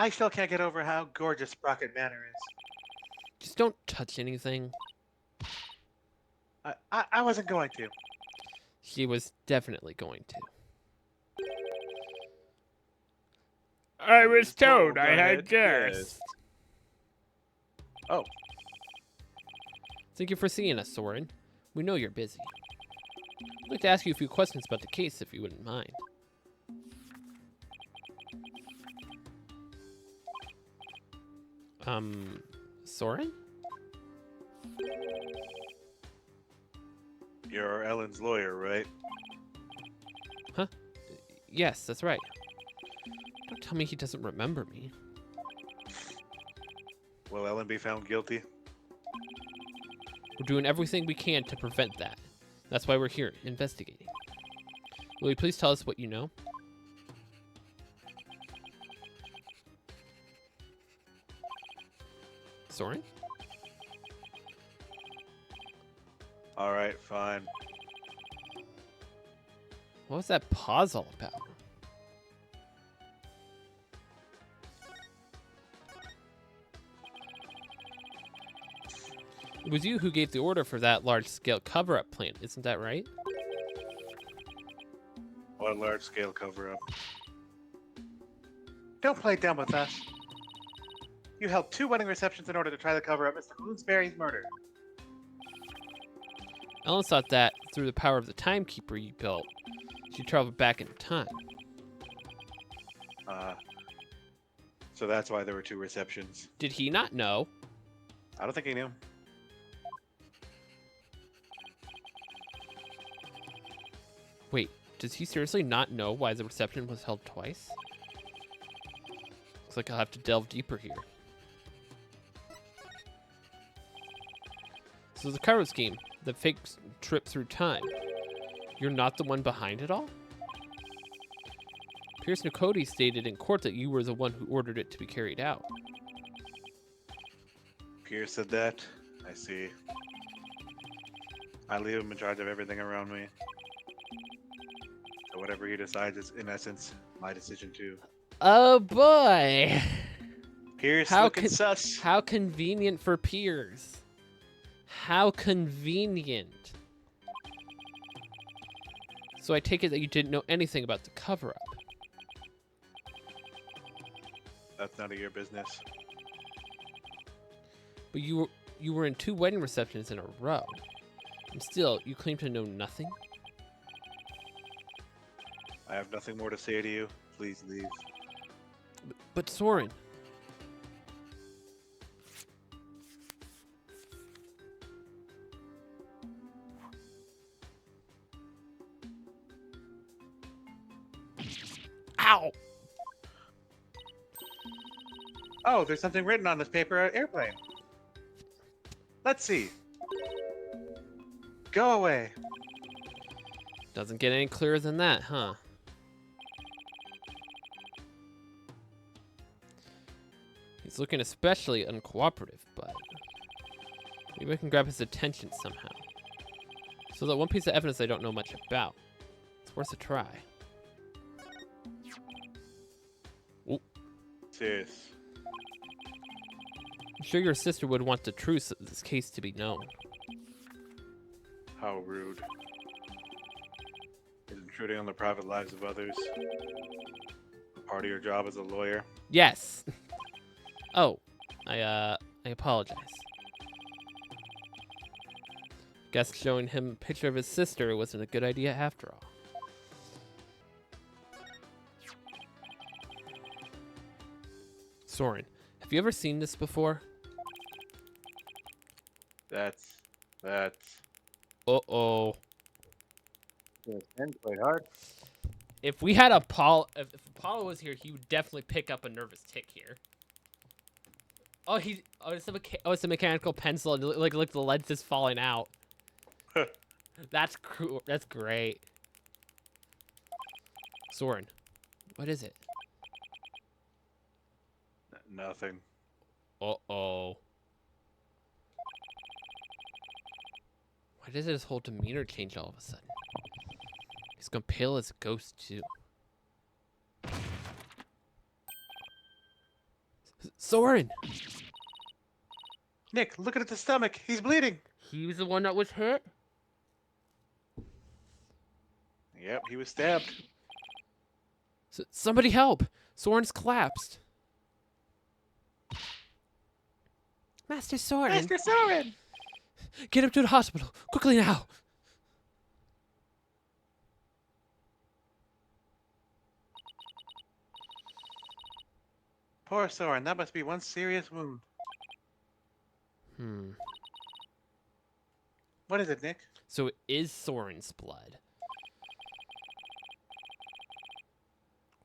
I still can't get over how gorgeous Sprocket Manor is. Just don't touch anything. I wasn't going to. She was definitely going to. I was told I had guests. Oh, Thank you for seeing us, Soren. We know you're busy. I'd like to ask you a few questions about the case, if you wouldn't mind. Soren? you're Ellen's lawyer, right? Huh? Yes, that's right. Don't tell me he doesn't remember me. Will Ellen be found guilty? We're doing everything we can to prevent that. That's why we're here, investigating. Will you please tell us what you know? Soren? All right, fine. What was that pause all about? It was you who gave the order for that large-scale cover-up plan, isn't that right? What large-scale cover-up? Don't play dumb with us. You held 2 wedding receptions in order to try to cover up Mr. Bloomsbury's murder. Ellen thought that, through the power of the timekeeper you built, she traveled back in time. So that's why there were 2 receptions. Did he not know? I don't think he knew. Wait, does he seriously not know why the reception was held twice? Looks like I'll have to delve deeper here. So the cover scheme, the fake trip through time. You're not the one behind it all? Pierce Nicody stated in court that you were the one who ordered it to be carried out. Pierce said that. I see. I leave him in charge of everything around me. So whatever he decides is, in essence, my decision too. Oh boy! Pierce How looking sus. How convenient for Piers. How convenient. So I take it that you didn't know anything about the cover-up. That's none of your business. But you were in 2 wedding receptions in a row. And still, you claim to know nothing? I have nothing more to say to you. Please leave. But Soren. Ow! Oh, there's something written on this paper airplane. Let's see. Go away. Doesn't get any clearer than that, huh? He's looking especially uncooperative, but maybe I can grab his attention somehow. So that one piece of evidence I don't know much about. It's worth a try. Ooh. Sis. I'm sure your sister would want the truth of this case to be known. How rude. Is intruding on the private lives of others part of your job as a lawyer? Yes. Oh, I apologize. Guess showing him a picture of his sister wasn't a good idea after all. Soren, have you ever seen this before? That's. Uh-oh. It's quite hard. If we had Apollo, if Apollo was here, he would definitely pick up a nervous tick here. Oh, it's a mechanical pencil, and like the lens is falling out. That's cool. That's great. Soren, what is it? Nothing. Uh-oh. Why does his whole demeanor change all of a sudden? He's gone pale as a ghost, too. Soren! Nick, look at the stomach. He's bleeding. He was the one that was hit? Yep, he was stabbed. Somebody help! Soren's collapsed. Master Soren! Master Soren! Get him to the hospital! Quickly now! Poor Soren, that must be one serious wound. What is it, Nick? So it is Soren's blood.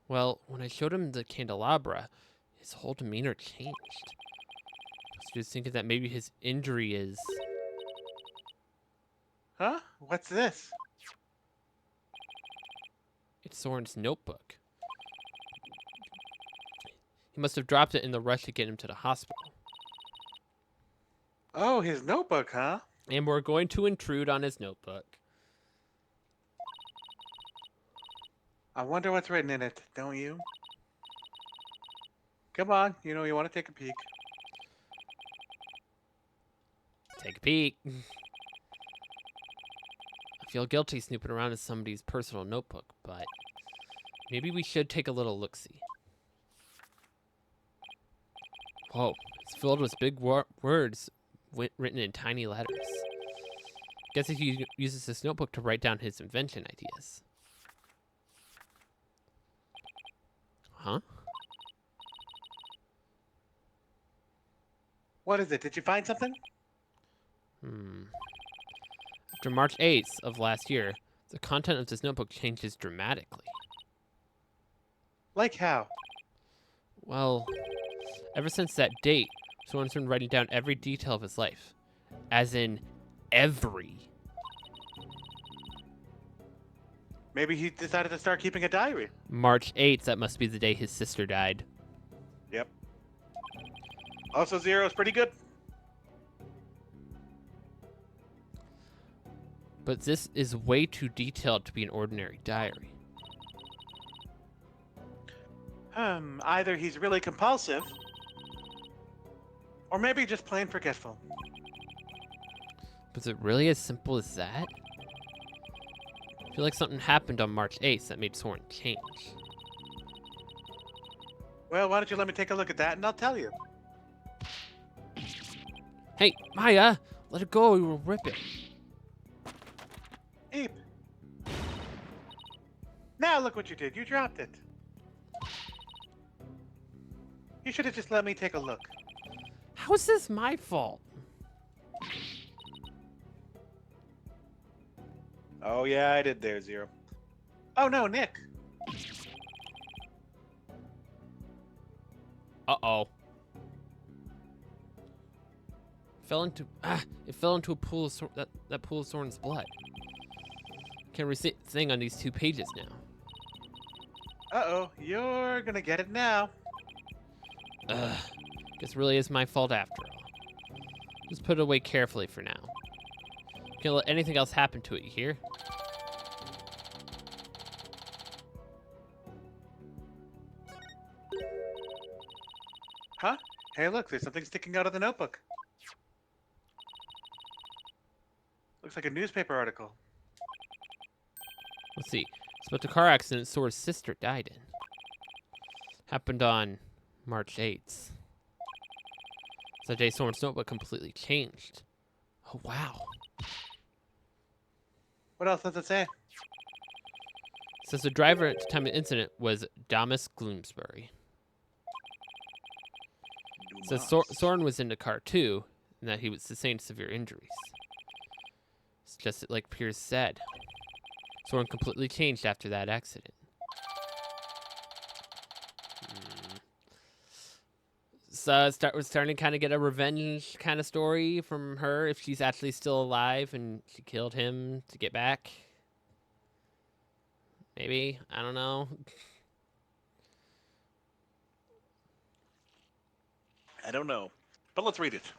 Well, when I showed him the candelabra, his whole demeanor changed. I was just thinking that maybe his injury is... Huh? What's this? It's Soren's notebook. He must have dropped it in the rush to get him to the hospital. Oh, his notebook, huh? And we're going to intrude on his notebook. I wonder what's written in it, don't you? Come on, you know you want to take a peek. Take a peek. I feel guilty snooping around in somebody's personal notebook, but maybe we should take a little look-see. Whoa, it's filled with big words written in tiny letters. Guess he uses this notebook to write down his invention ideas. Huh? What is it? Did you find something? After March 8th of last year, the content of this notebook changes dramatically. Like how? Well, ever since that date, someone's been writing down every detail of his life. As in, every. Maybe he decided to start keeping a diary. March 8th, that must be the day his sister died. Yep. Also, Zero's pretty good. But this is way too detailed to be an ordinary diary. Either he's really compulsive, or maybe just plain forgetful. Was it really as simple as that? I feel like something happened on March 8th that made Soren change. Well, why don't you let me take a look at that and I'll tell you. Hey, Maya! Let it go, we will rip it. Eep. Now look what you did. You dropped it. You should have just let me take a look. How is this my fault? Oh, yeah, I did there, Zero. Oh, no, Nick. Uh-oh. It fell into a pool of that pool of Soren's blood. Can't read a thing on these 2 pages now. Uh-oh, you're gonna get it now. Ugh. Guess it really is my fault after all. Just put it away carefully for now. Can't let anything else happen to it, you hear? Huh? Hey, look, there's something sticking out of the notebook. Looks like a newspaper article. Let's see. It's about the car accident Soren's sister died in. Happened on March 8th. It's the day Soren's notebook completely changed. Oh, wow. What else does it say? It says the driver at the time of the incident was Damas Gloomsbury. It says Soren was in the car too, and that he sustained severe injuries. It's just like Piers said. Soren completely changed after that accident. So we're starting to kind of get a revenge kind of story from her if she's actually still alive and she killed him to get back. Maybe. I don't know. I don't know. But let's read it.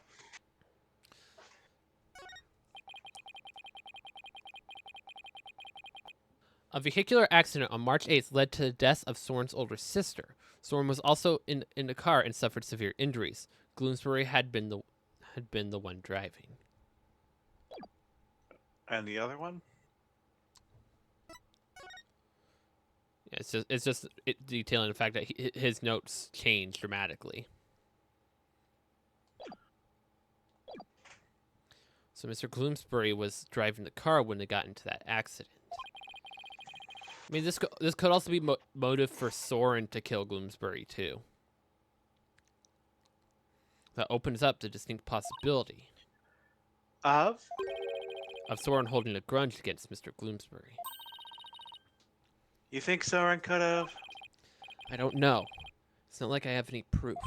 A vehicular accident on March 8th led to the death of Soren's older sister, Soren was also in the car and suffered severe injuries. Gloomsbury had been the one driving. And the other one? Yeah, it's just detailing the fact that his notes changed dramatically. So Mr. Gloomsbury was driving the car when they got into that accident. I mean, this could also be motive for Soren to kill Gloomsbury too. That opens up the distinct possibility Of? Soren holding a grudge against Mr. Gloomsbury. You think Soren could have? I don't know. It's not like I have any proof.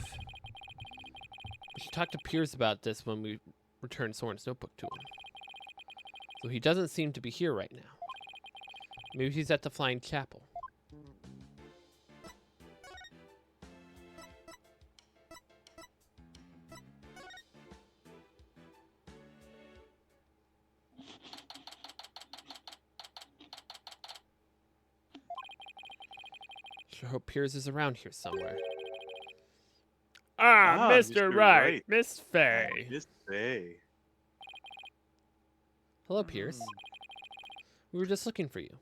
We should talk to Piers about this when we return Soren's notebook to him. So he doesn't seem to be here right now. Maybe he's at the Flying Chapel. Sure hope Piers is around here somewhere. Ah, Mr. Wright, Miss Fay. Miss Fay. Hello, Piers. We were just looking for you.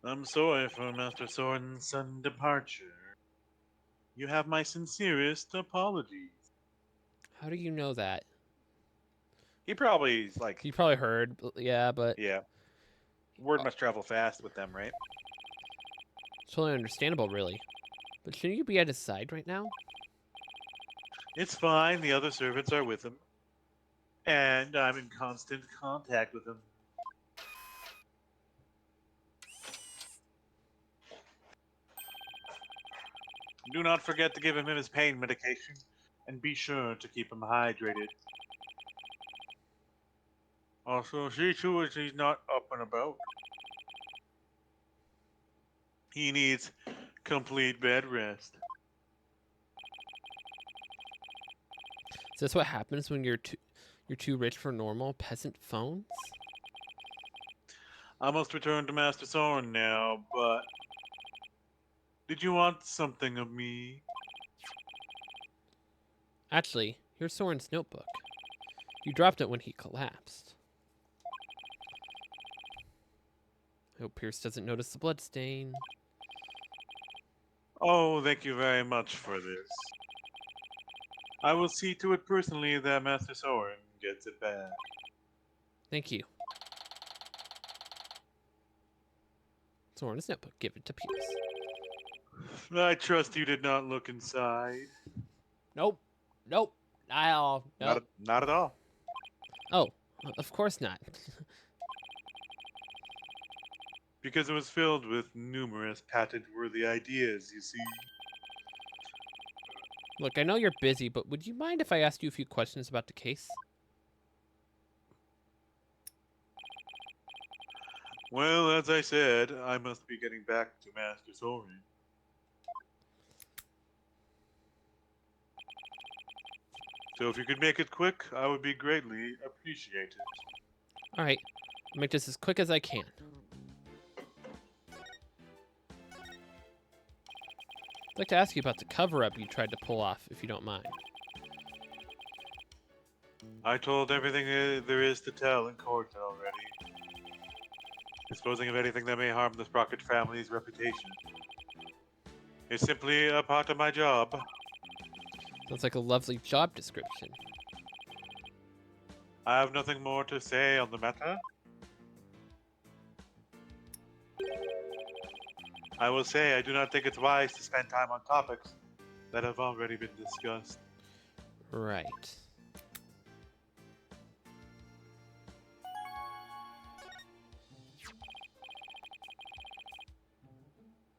I'm sorry for Master Soren's sudden departure. You have my sincerest apologies. How do you know that? He probably like, You probably heard, yeah, but yeah. Word must travel fast with them, right? it's totally understandable, really. But shouldn't you be at his side right now? It's fine. The other servants are with him, and I'm in constant contact with him. Do not forget to give him his pain medication, and be sure to keep him hydrated. Also, see to it he's not up and about. He needs complete bed rest. Is this what happens when you're too rich for normal peasant phones? I must return to Master Soren now, but did you want something of me? Actually, here's Soren's notebook. You dropped it when he collapsed. I hope Pierce doesn't notice the bloodstain. Oh, thank you very much for this. I will see to it personally that Master Soren gets it back. Thank you. Soren's notebook. Give it to Pierce. I trust you did not look inside. Nope. Nope. Not at all. Nope. Not at all. Oh, of course not. Because it was filled with numerous patent-worthy ideas, you see. Look, I know you're busy, but would you mind if I asked you a few questions about the case? Well, as I said, I must be getting back to Master Soren. So if you could make it quick, I would be greatly appreciated. All right. I'll make this as quick as I can. I'd like to ask you about the cover-up you tried to pull off, if you don't mind. I told everything there is to tell in court already. Disposing of anything that may harm the Sprocket family's reputation is simply a part of my job. Sounds like a lovely job description. I have nothing more to say on the matter. I will say I do not think it's wise to spend time on topics that have already been discussed. Right.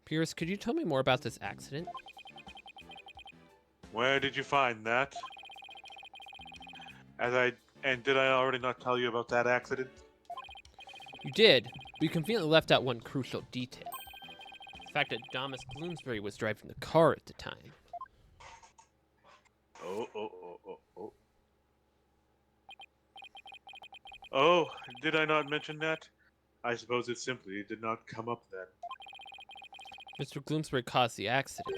Pierce, could you tell me more about this accident? Where did you find that? And did I already not tell you about that accident? You did, but you conveniently left out one crucial detail. The fact that Thomas Bloomsbury was driving the car at the time. Oh. Oh, did I not mention that? I suppose it simply did not come up then. Mr. Gloomsbury caused the accident.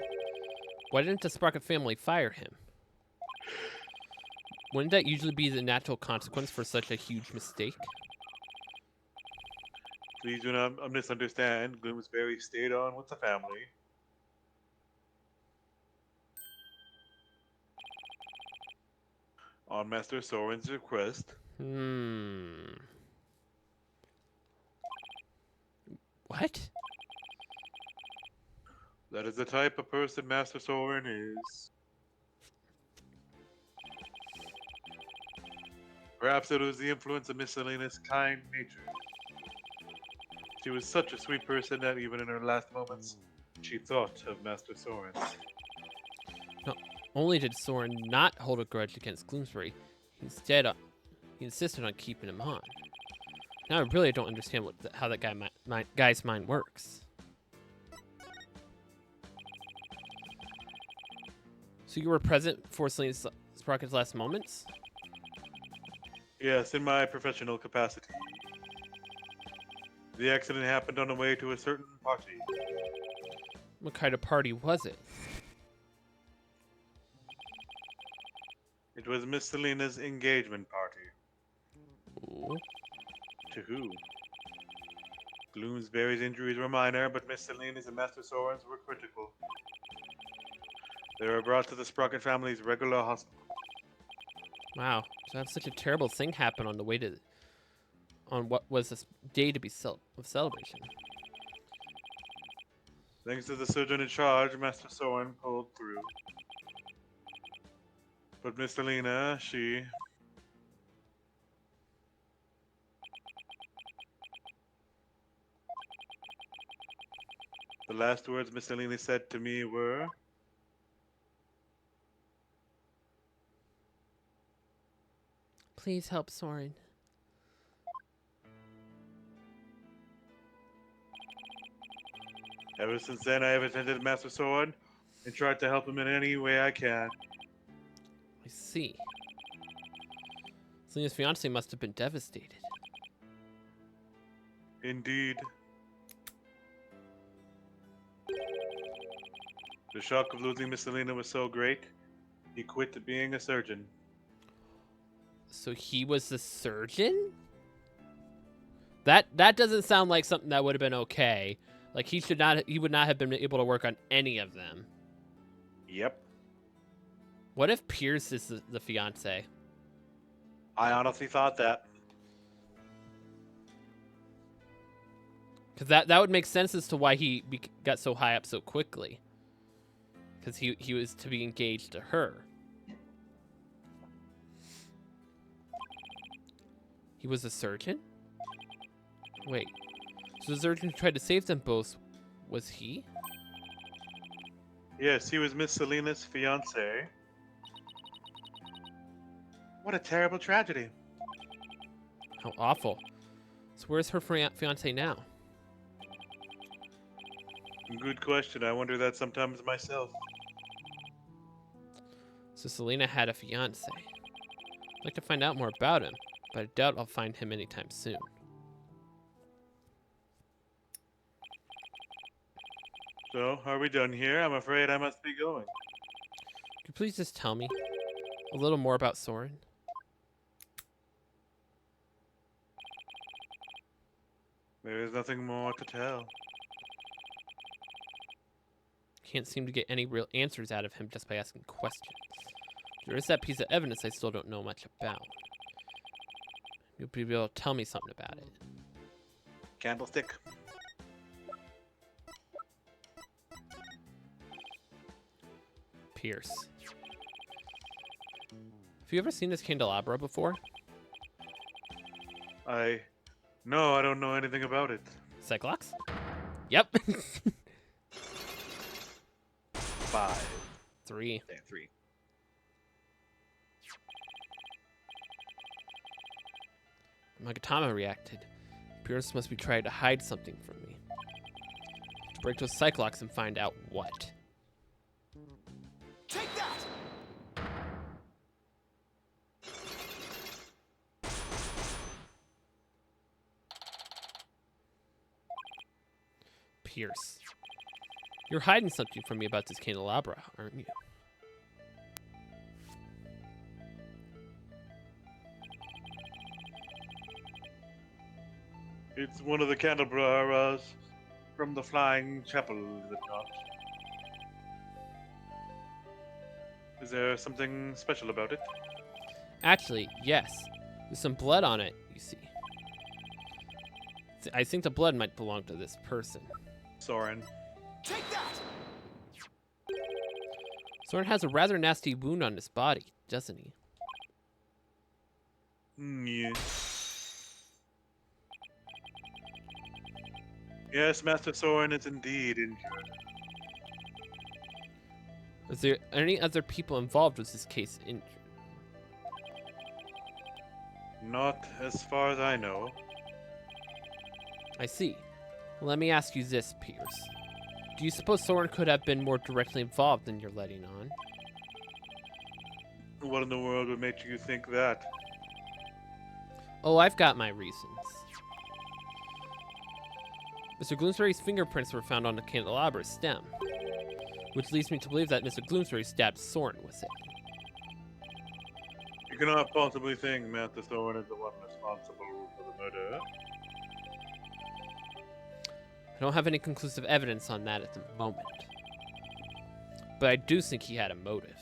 Why didn't the Sprocket family fire him? Wouldn't that usually be the natural consequence for such a huge mistake? Please do not misunderstand. Gloomsbury stayed on with the family. On Master Soren's request. What? That is the type of person Master Soren is. Perhaps it was the influence of Miss Selena's kind nature. She was such a sweet person that even in her last moments, she thought of Master Soren. Not only did Soren not hold a grudge against Gloomsbury, he insisted on keeping him on. Now I really don't understand how that guy's mind works. So you were present for Selena Sprocket's last moments? Yes, in my professional capacity. The accident happened on the way to a certain party. What kind of party was it? It was Miss Selena's engagement party. Ooh. To who? Gloomsbury's injuries were minor, but Miss Selena's and Master Soren's were critical. They were brought to the Sprocket family's regular hospital. Wow, to have such a terrible thing happen on the way to, on what was this day to be of celebration. Thanks to the surgeon in charge, Master Soren pulled through. But Miss Selena, she... The last words Miss Selena said to me were... Please help Soren. Ever since then, I have attended Master Soren and tried to help him in any way I can. I see. Selena's fiance must have been devastated. Indeed. The shock of losing Miss Selena was so great, he quit being a surgeon. So he was the surgeon? That doesn't sound like something that would have been okay. Like he would not have been able to work on any of them. Yep. What if Pierce is the fiance? I honestly thought that. Because that would make sense as to why he got so high up so quickly. Because he was to be engaged to her. He was a surgeon? Wait. So the surgeon who tried to save them both, was he? Yes, he was Miss Selena's fiance. What a terrible tragedy. How awful. So where's her fiance now? Good question. I wonder that sometimes myself. So Selena had a fiance. I'd like to find out more about him, but I doubt I'll find him anytime soon. So, are we done here? I'm afraid I must be going. Could you please just tell me a little more about Soren? There is nothing more to tell. Can't seem to get any real answers out of him just by asking questions. There is that piece of evidence I still don't know much about. You'll be able to tell me something about it. Candlestick. Pierce. Have you ever seen this candelabra before? No, I don't know anything about it. Cyclops? Yep. 5. 3. Yeah, 3. Magatama reacted. Pierce must be trying to hide something from me. To break those Cyclops and find out what. Take that! Pierce. You're hiding something from me about this candelabra, aren't you? It's one of the candelabras from the Flying Chapel, is it not? Is there something special about it? Actually, yes. There's some blood on it, you see. I think the blood might belong to this person. Soren. Take that! Soren has a rather nasty wound on his body, doesn't he? Yeah. Yes, Master Soren is indeed injured. Is there any other people involved with this case injured? Not as far as I know. I see. Let me ask you this, Pierce. Do you suppose Soren could have been more directly involved than you're letting on? What in the world would make you think that? Oh, I've got my reasons. Mr. Gloomsbury's fingerprints were found on the candelabra's stem, which leads me to believe that Mr. Gloomsbury stabbed Soren with it. You cannot possibly think Master Soren is the one responsible for the murder. I don't have any conclusive evidence on that at the moment. But I do think he had a motive.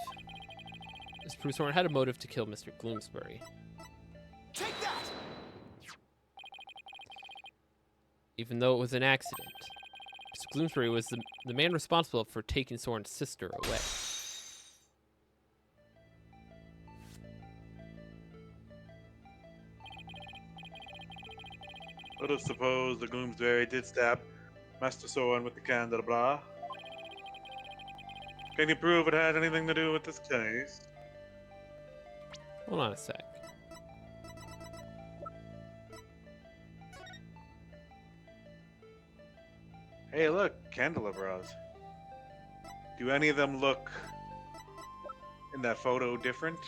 This proves Soren had a motive to kill Mr. Gloomsbury. Take that! Even though it was an accident. Mr. Gloomsbury was the man responsible for taking Soren's sister away. Let us suppose the Gloomsbury did stab Master Soren with the candelabra. Can you prove it had anything to do with this case? Hold on a sec. Hey, look, candelabras. Do any of them look in that photo different?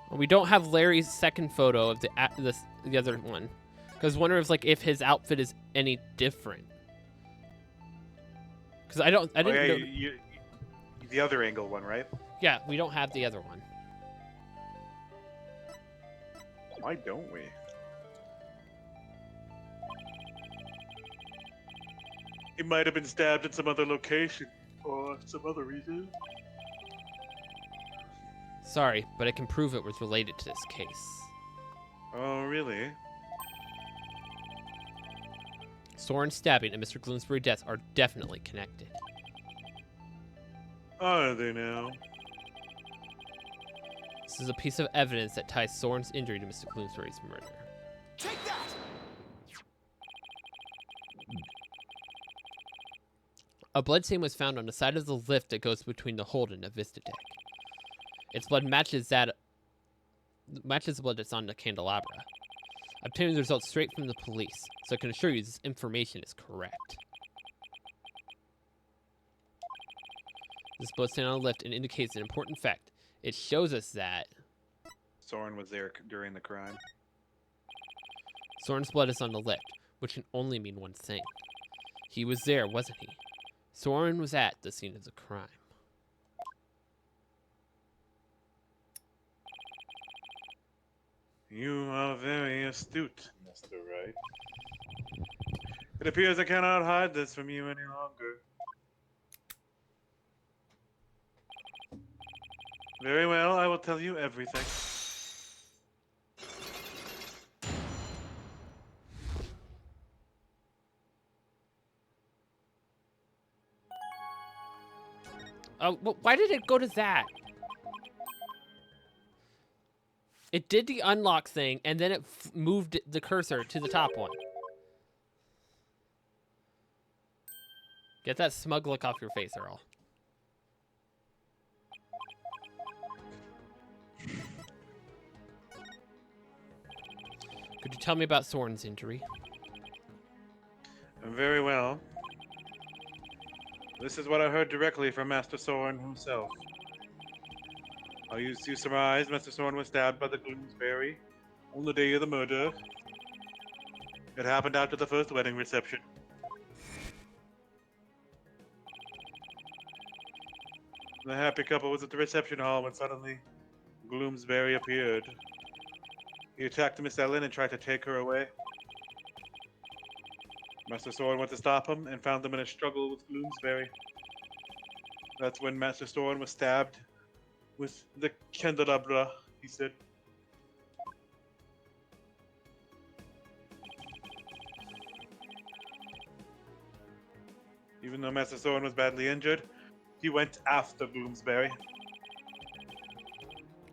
Well, we don't have Larry's second photo of the other one, because I wonder if his outfit is any different. Because I didn't know. The other angle one, right? Yeah, we don't have the other one. Why don't we? He might have been stabbed in some other location for some other reason. Sorry, but I can prove it was related to this case. Oh, really? Soren's stabbing and Mr. Gloomsbury's death are definitely connected. Are they now? This is a piece of evidence that ties Soren's injury to Mr. Gloomsbury's murder. Take that! A bloodstain was found on the side of the lift that goes between the hold and the Vista deck. Its blood matches the blood that's on the candelabra. Obtaining the results straight from the police, so I can assure you this information is correct. This bloodstain on the lift indicates an important fact. It shows us that Soren was there during the crime. Soren's blood is on the lift, which can only mean one thing. He was there, wasn't he? Soren was at the scene of the crime. You are very astute, Mr. Wright. It appears I cannot hide this from you any longer. Very well, I will tell you everything. Why did it go to that? It did the unlock thing, and then it moved the cursor to the top one. Get that smug look off your face, Earl. Could you tell me about Soren's injury? Very well. This is what I heard directly from Master Soren himself. I used to surmise Master Soren was stabbed by the Gloomsbury on the day of the murder. It happened after the first wedding reception. The happy couple was at the reception hall when suddenly Gloomsbury appeared. He attacked Miss Ellen and tried to take her away. Master Soren went to stop him and found them in a struggle with Gloomsbury. That's when Master Soren was stabbed with the candelabra, he said. Even though Master Soren was badly injured, he went after Bloomsbury.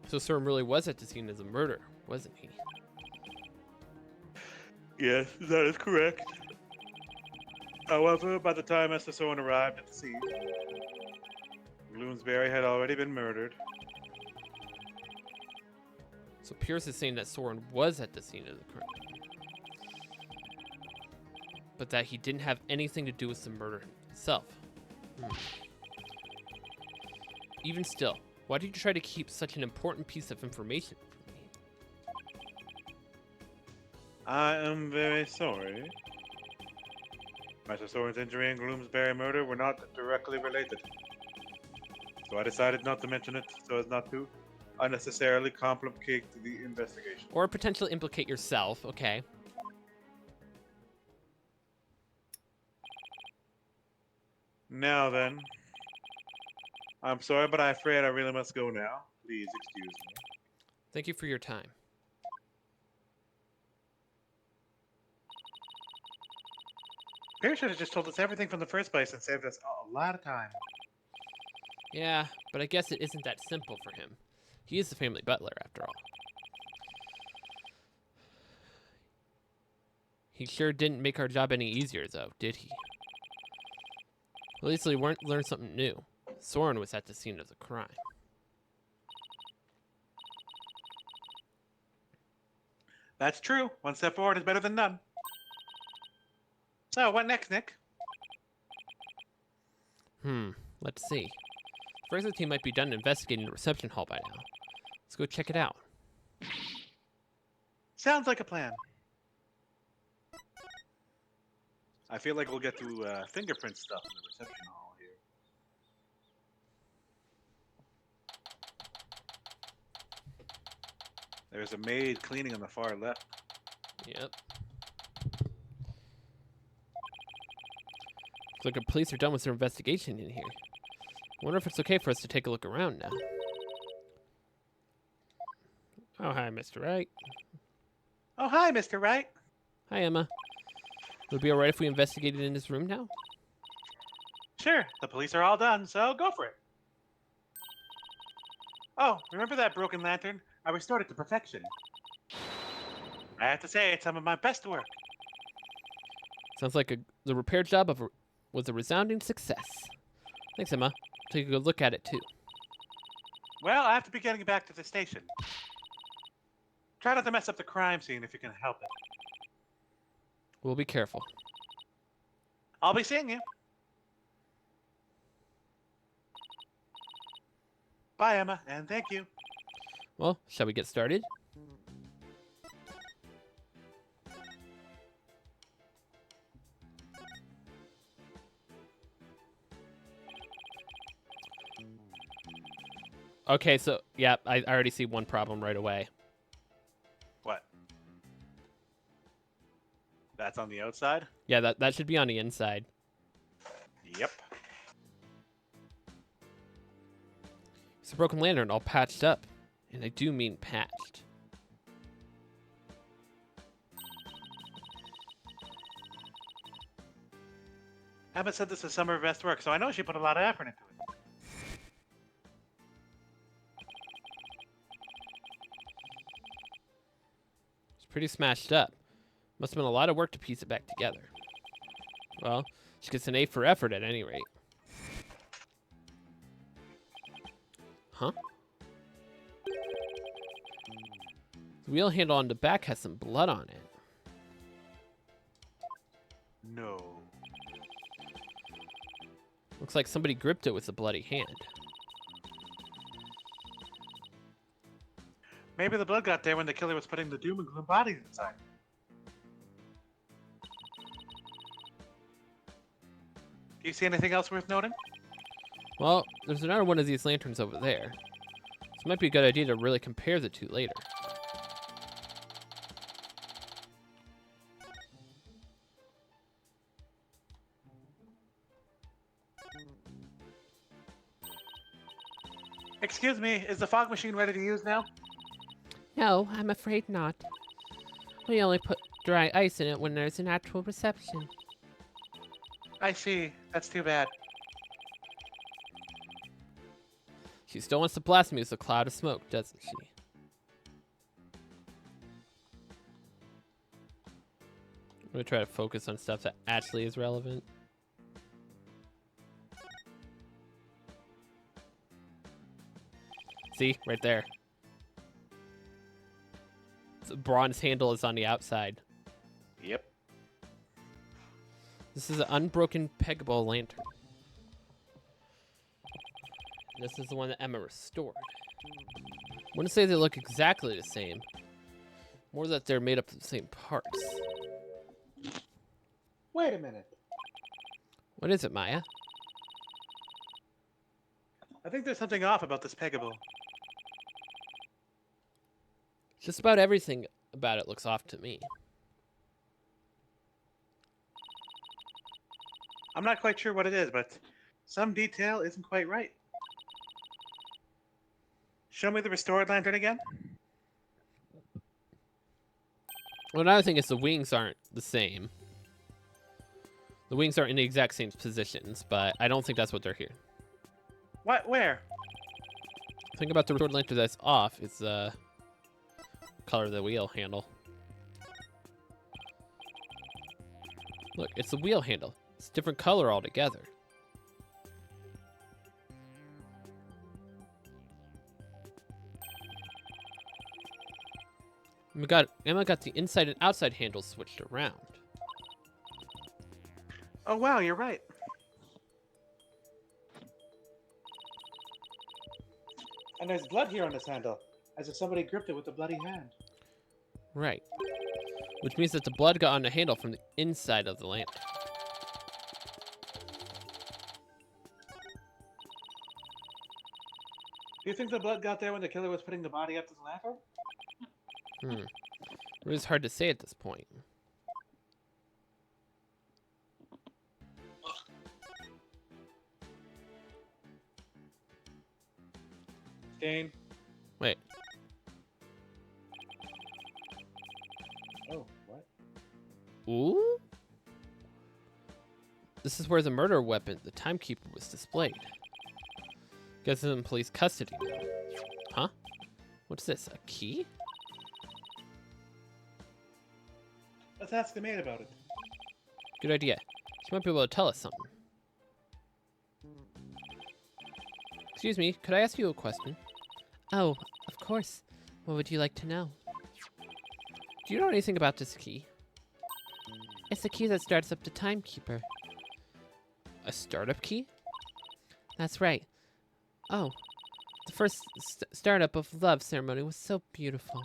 So Soren really was at the scene as a murder, wasn't he? Yes, that is correct. However, by the time Master Soren arrived at the scene, Bloomsbury had already been murdered. So Pierce is saying that Soren was at the scene of the crime, but that he didn't have anything to do with the murder itself. Even still, why did you try to keep such an important piece of information from me? I am very sorry. Master Soren's injury and Gloomsbury murder were not directly related. So I decided not to mention it so as not to unnecessarily complicate the investigation. Or potentially implicate yourself, okay. Now then, I'm sorry, but I'm afraid I really must go now. Please excuse me. Thank you for your time. Pierce should have just told us everything from the first place and saved us a lot of time. Yeah, but I guess it isn't that simple for him. He is the family butler, after all. He sure didn't make our job any easier, though, did he? At least we learned something new. Soren was at the scene of the crime. That's true. One step forward is better than none. So, what next, Nick? Let's see. First, the team might be done investigating the reception hall by now. Let's go check it out. Sounds like a plan. I feel like we'll get to fingerprint stuff in the reception hall here. There's a maid cleaning on the far left. Yep. Looks like the police are done with their investigation in here. I wonder if it's okay for us to take a look around now. Oh, hi, Mr. Wright. Oh, hi, Mr. Wright. Hi, Emma. Would it be alright if we investigated in this room now? Sure, the police are all done, so go for it. Oh, remember that broken lantern? I restored it to perfection. I have to say, it's some of my best work. Sounds like the repair job was a resounding success. Thanks, Emma. Take a good look at it, too. Well, I have to be getting back to the station. Try not to mess up the crime scene if you can help it. We'll be careful. I'll be seeing you. Bye, Emma, and thank you. Well, shall we get started? Okay, so, yeah, I already see one problem right away. What? That's on the outside? Yeah, that should be on the inside. Yep. It's a broken lantern all patched up. And I do mean patched. Emma said this is some of her best work, so I know she put a lot of effort into it. It's pretty smashed up. Must have been a lot of work to piece it back together. Well, she gets an A for effort at any rate. Huh? The wheel handle on the back has some blood on it. No. Looks like somebody gripped it with a bloody hand. Maybe the blood got there when the killer was putting the doom and gloom bodies inside. Do you see anything else worth noting? Well, there's another one of these lanterns over there. So it might be a good idea to really compare the two later. Excuse me, is the fog machine ready to use now? No, I'm afraid not. We only put dry ice in it when there's an actual reception. I see. That's too bad. She still wants to blast me with a cloud of smoke, doesn't she? I'm gonna try to focus on stuff that actually is relevant. See? Right there. The bronze handle is on the outside. Yep. This is an unbroken peggable lantern. This is the one that Emma restored. Wouldn't say they look exactly the same. More that they're made up of the same parts. Wait a minute. What is it, Maya? I think there's something off about this peggable. Just about everything about it looks off to me. I'm not quite sure what it is, but some detail isn't quite right. Show me the restored lantern again. Well, another thing is the wings aren't the same. The wings aren't in the exact same positions, but I don't think that's what they're here. What? Where? The thing about the restored lantern that's off is the color of the wheel handle. Look, it's the wheel handle. It's a different color altogether. Emma got the inside and outside handles switched around. Oh wow, you're right. And there's blood here on this handle, as if somebody gripped it with a bloody hand. Right. Which means that the blood got on the handle from the inside of the lantern. Do you think the blood got there when the killer was putting the body up to the lantern? It is hard to say at this point. Dane. Wait. Oh, what? Ooh? This is where the murder weapon, the timekeeper, was displayed. Guess it's in police custody now. Huh? What's this? A key? Let's ask the maid about it. Good idea. She might be able to tell us something. Excuse me, could I ask you a question? Oh, of course. What would you like to know? Do you know anything about this key? It's the key that starts up the timekeeper. A startup key? That's right. Oh, the first startup of love ceremony was so beautiful.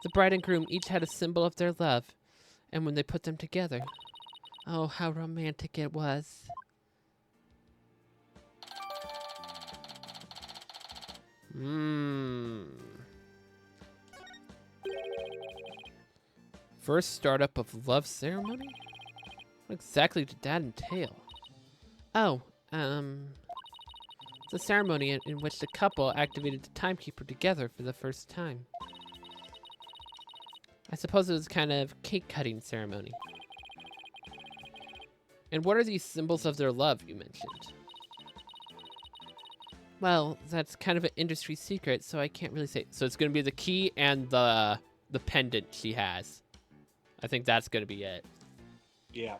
The bride and groom each had a symbol of their love, and when they put them together, oh, how romantic it was. First startup of love ceremony? What exactly did that entail? Oh, it's a ceremony in which the couple activated the timekeeper together for the first time. I suppose it was kind of cake-cutting ceremony. And what are these symbols of their love you mentioned? Well, that's kind of an industry secret, so I can't really say. So it's going to be the key and the pendant she has. I think that's going to be it. Yeah.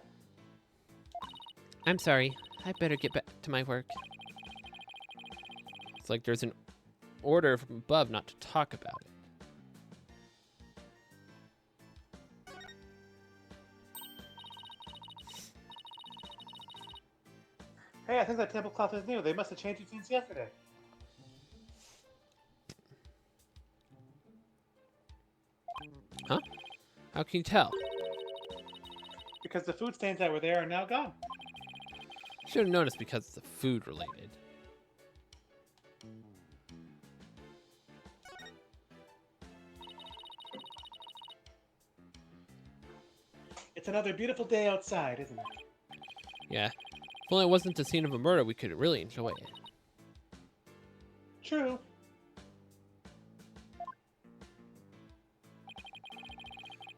I'm sorry. I better get back to my work. It's like there's an order from above not to talk about it. Hey, I think that tablecloth is new. They must have changed it since yesterday. Huh? How can you tell? Because the food stains that were there are now gone. Should have noticed because it's food related. It's another beautiful day outside, isn't it? Yeah. If only it wasn't the scene of a murder, we could really enjoy it. True.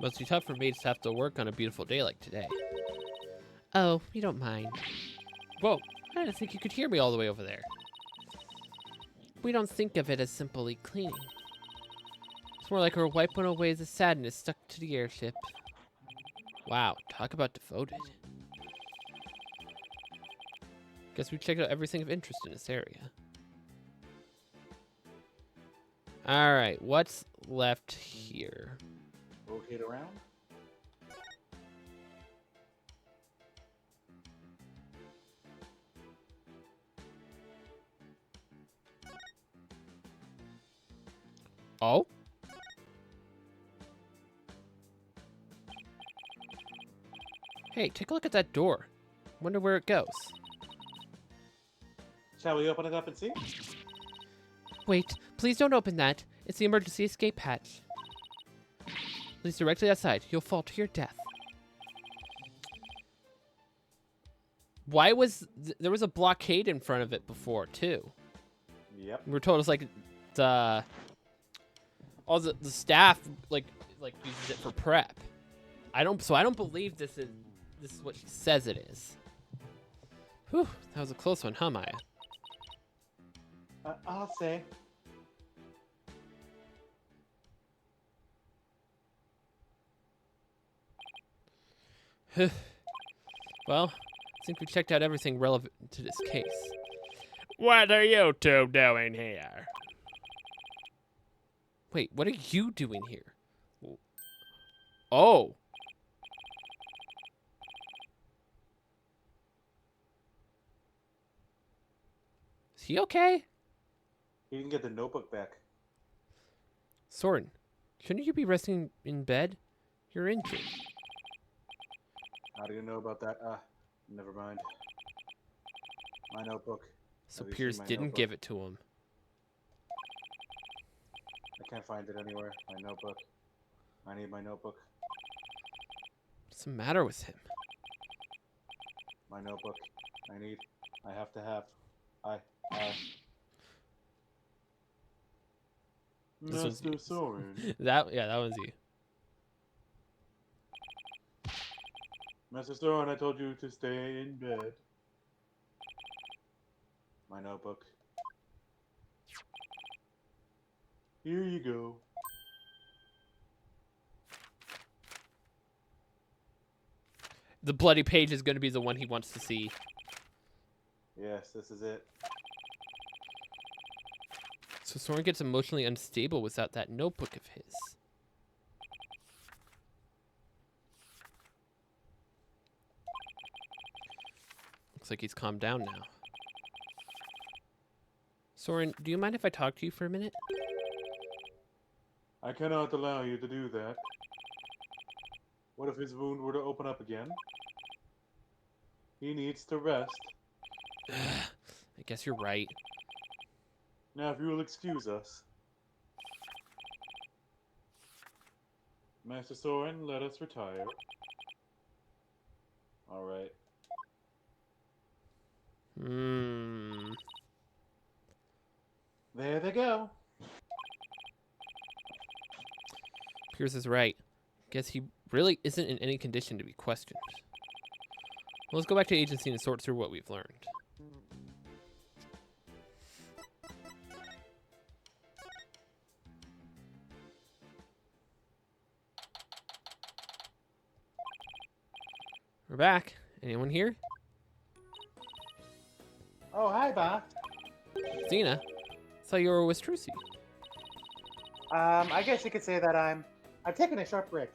Must be tough for maids to have to work on a beautiful day like today. Oh, you don't mind. Whoa, I didn't think you could hear me all the way over there. We don't think of it as simply cleaning. It's more like we're wiping away the sadness stuck to the airship. Wow, talk about devoted. Guess we checked out everything of interest in this area. Alright, what's left here? Rotate around. Oh? Hey, take a look at that door. Wonder where it goes. Shall we open it up and see? Wait, please don't open that. It's the emergency escape hatch. Leads directly outside. You'll fall to your death. Why was there was a blockade in front of it before too? Yep. We were told it's like the all the staff like uses it for prep. I don't believe this is what she says it is. Whew, that was a close one, huh, Maya? I'll say. Well, I think we checked out everything relevant to this case. What are you two doing here? Wait, what are you doing here? Oh. Is he okay? You can get the notebook back. Soren, shouldn't you be resting in bed? You're injured. How do you know about that? Never mind. My notebook. So Have you Pierce seen my didn't notebook? give it to him. I can't find it anywhere. My notebook. I need my notebook. What's the matter with him? My notebook. I have to have. This one's Master you. Soren. that one's you. Master Soren, I told you to stay in bed. My notebook. Here you go. The bloody page is going to be the one he wants to see. Yes, this is it. So Soren gets emotionally unstable without that notebook of his. Looks like he's calmed down now. Soren, do you mind if I talk to you for a minute? I cannot allow you to do that. What if his wound were to open up again? He needs to rest. I guess you're right. Now, if you will excuse us. Master Soren, let us retire. Alright. There they go. Pierce is right. Guess he really isn't in any condition to be questioned. Well, let's go back to agency and sort through what we've learned. We're back. Anyone here? Oh, hi, Ba. Xena? Saw you were with Trucy. I guess you could say that I've taken a short break.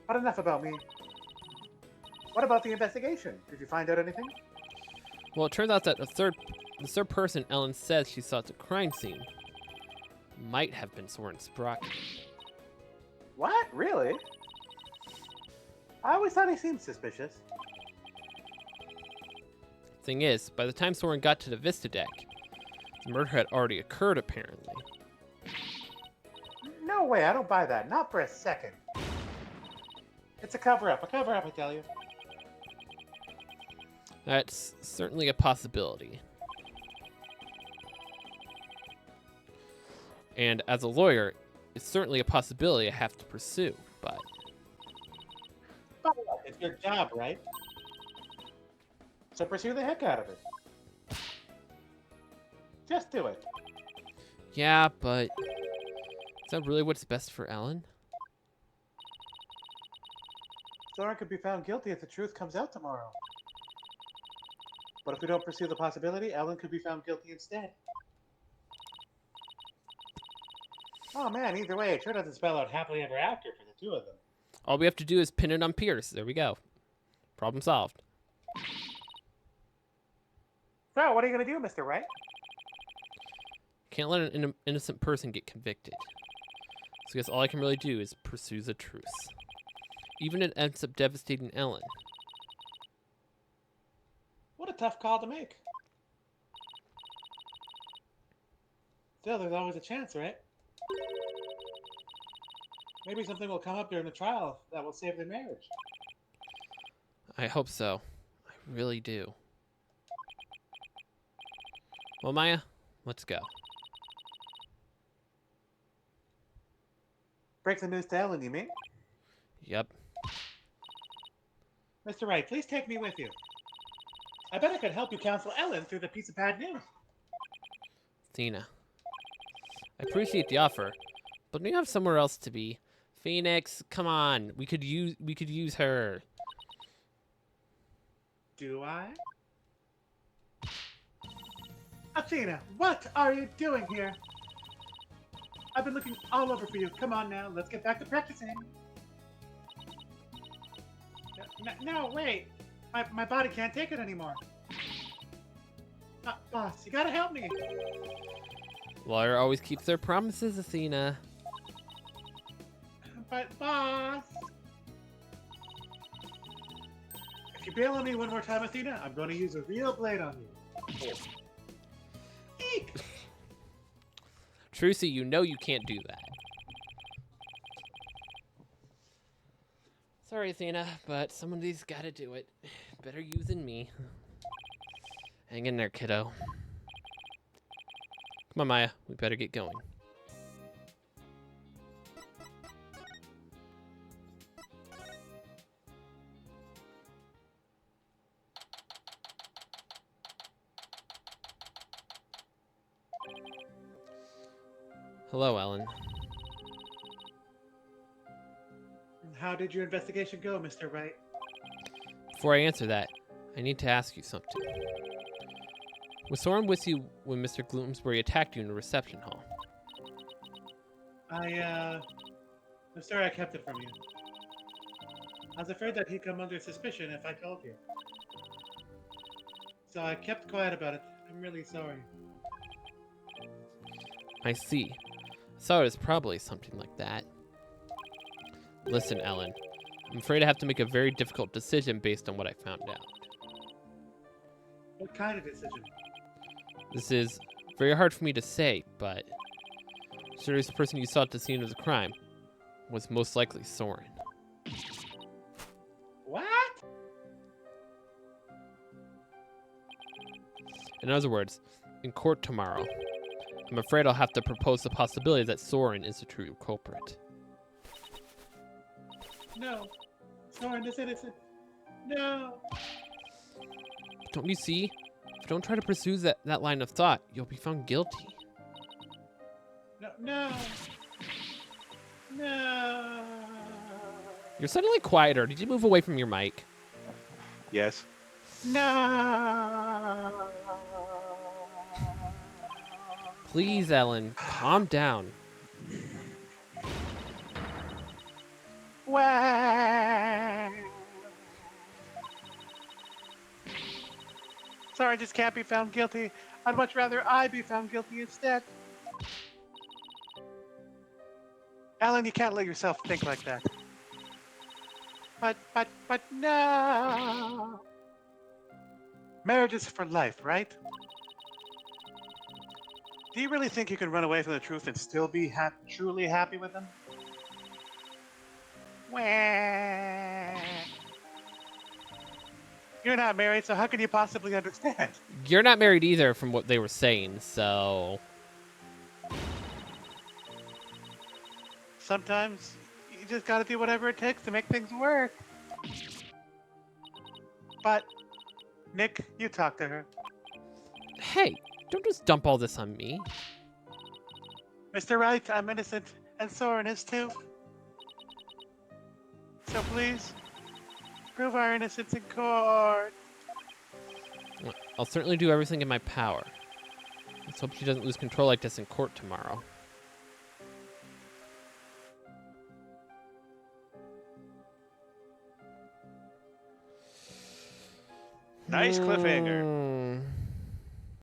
But enough about me. What about the investigation? Did you find out anything? Well, it turns out that the third person Ellen says she saw at the crime scene might have been Soren Sprocket. What? Really? I always thought he seemed suspicious. Thing is, by the time Soren got to the Vista deck, the murder had already occurred, apparently. No way, I don't buy that. Not for a second. It's a cover-up, I tell you. That's certainly a possibility. And as a lawyer, it's certainly a possibility I have to pursue, but... But it's your job, right? So pursue the heck out of it. Just do it. Yeah, but... Is that really what's best for Ellen? Soren could be found guilty if the truth comes out tomorrow. But if we don't pursue the possibility, Ellen could be found guilty instead. Oh man, either way, it sure doesn't spell out happily ever after for the two of them. All we have to do is pin it on Pierce. There we go. Problem solved. So, what are you going to do, Mr. Wright? Can't let an innocent person get convicted. So I guess all I can really do is pursue the truth. Even if it ends up devastating Ellen. What a tough call to make. Still, there's always a chance, right? Maybe something will come up during the trial that will save their marriage. I hope so. I really do. Well, Maya, let's go. Break the news to Ellen, you mean? Yep. Mr. Wright, please take me with you. I bet I could help you counsel Ellen through the piece of bad news. Tina. I appreciate the offer, but we have somewhere else to be. Phoenix, come on. We could use her. Do I? Athena, what are you doing here? I've been looking all over for you. Come on now, let's get back to practicing. No, wait. My body can't take it anymore. Boss, you gotta help me. Lawyer always keeps their promises, Athena. But, boss. If you bail on me one more time, Athena, I'm going to use a real blade on you. Eek! Trucy, you know you can't do that. Sorry, Athena, but somebody's gotta do it. Better you than me. Hang in there, kiddo. Come on, Maya. We better get going. Hello, Ellen. How did your investigation go, Mr. Wright? Before I answer that, I need to ask you something. Was Soren with you when Mr. Gloomsbury attacked you in the reception hall? I'm sorry I kept it from you. I was afraid that he'd come under suspicion if I told you. So I kept quiet about it. I'm really sorry. I see. I thought it was probably something like that. Listen, Ellen. I'm afraid I have to make a very difficult decision based on what I found out. What kind of decision? This is very hard for me to say, but the serious person you saw at the scene of the crime was most likely Soren. What? In other words, in court tomorrow, I'm afraid I'll have to propose the possibility that Soren is the true culprit. No. Soren is innocent. No. Don't you see? If you don't try to pursue that line of thought, you'll be found guilty. No. No. No. You're suddenly quieter. Did you move away from your mic? Yes. No. Please, Ellen, calm down. Wow. Sorry, I just can't be found guilty. I'd much rather I be found guilty instead. Alan, you can't let yourself think like that. But no. Marriage is for life, right? Do you really think you can run away from the truth and still be truly happy with them? Wah. You're not married, so how can you possibly understand? You're not married either, from what they were saying. So Sometimes you just gotta do whatever it takes to make things work. But, Nick, you talk to her. hey, don't just dump all this on me. Mr. Wright, I'm innocent, and Soren is too. So please, prove our innocence in court. I'll certainly do everything in my power. Let's hope she doesn't lose control like this in court tomorrow. Nice cliffhanger.